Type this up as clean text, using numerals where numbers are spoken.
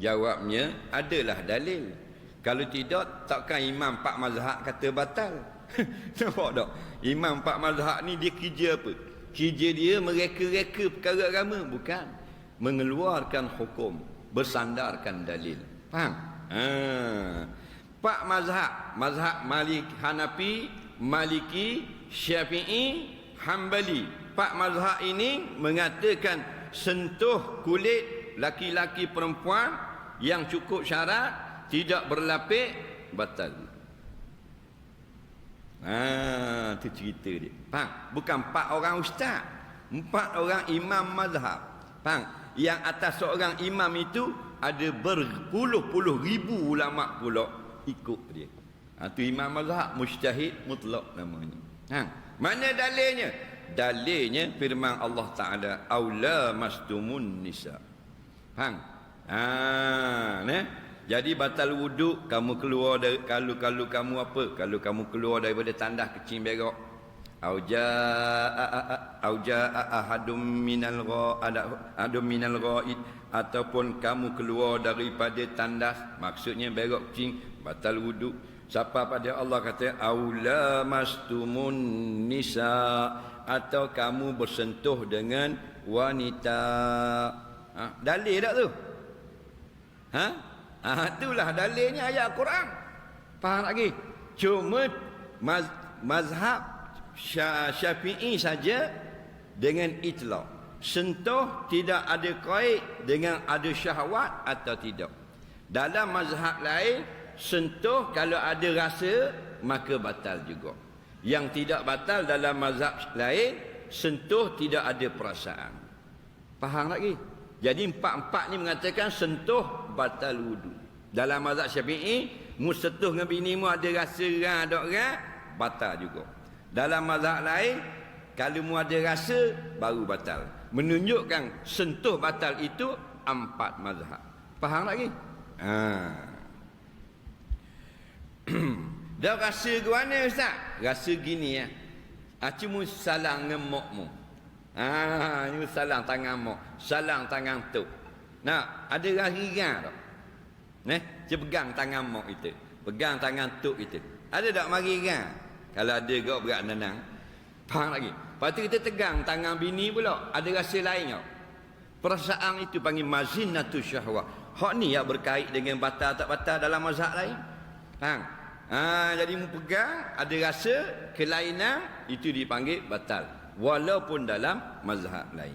Jawabnya, adalah dalil. Kalau tidak, takkan imam 4 mazhab kata batal. Nampak tak? Imam 4 mazhab ni dia kerja apa? Kerja dia mereka-reka perkara agama. Bukan. Mengeluarkan hukum. Bersandarkan dalil. Faham? 4 mazhab. Mazhab Malik, Hanafi, Maliki, Syafi'i, Hambali. 4 mazhab ini mengatakan sentuh kulit laki-laki perempuan yang cukup syarat, tidak berlapik, batal. Itu cerita dia. Faham? Bukan 4 orang ustaz, 4 orang imam mazhab. Faham? Yang atas seorang imam itu ada berpuluh-puluh ribu ulama pula ikut dia. Itu imam mazhab mujtahid mutlak namanya. Mana dalilnya? Dalilnya firman Allah Ta'ala, aula mastumun nisa. Faham? Jadi batal wuduk kamu keluar dari, kalau kamu apa? Kalau kamu keluar daripada tandas kecing berak. Auja ahadum minal ghaid, ataupun kamu keluar daripada tandas, maksudnya berak kecing, batal wuduk. Siapa pada Allah kata aula mastumun nisa, atau kamu bersentuh dengan wanita. Dalil tak tu? Itulah dalilnya ayat Quran. Faham lagi? Cuma mazhab Syafi'i saja dengan itlaq. Sentuh tidak ada kait dengan ada syahwat atau tidak. Dalam mazhab lain, sentuh kalau ada rasa maka batal juga. Yang tidak batal dalam mazhab lain, sentuh tidak ada perasaan. Faham lagi? Jadi 4 ni mengatakan sentuh batal wudu. Dalam mazhab Syafi'i, mu sentuh dengan bini mu ada rasa batal juga. Dalam mazhab lain, kalau mu ada rasa baru batal. Menunjukkan sentuh batal itu 4 mazhab. Faham lagi? Dah rasa ke mana ustaz? Rasa gini ya. Cuma salang ngemok mu. Ini salang tangan mak, salang tangan tu. Nah, ada ringan tak? Dia pegang tangan mak itu, pegang tangan tu itu. Ada tak mari ringan? Kalau ada kau berat nenang. Faham lagi? Lepas tu kita tegang tangan bini pula, ada rasa lain tak? Perasaan itu panggil mazinatu syahwah. Hak ni yang berkait dengan batal tak batal dalam mazhab lain. Faham? Jadi mu pegang, ada rasa kelainan, itu dipanggil batal. Walaupun dalam mazhab lain.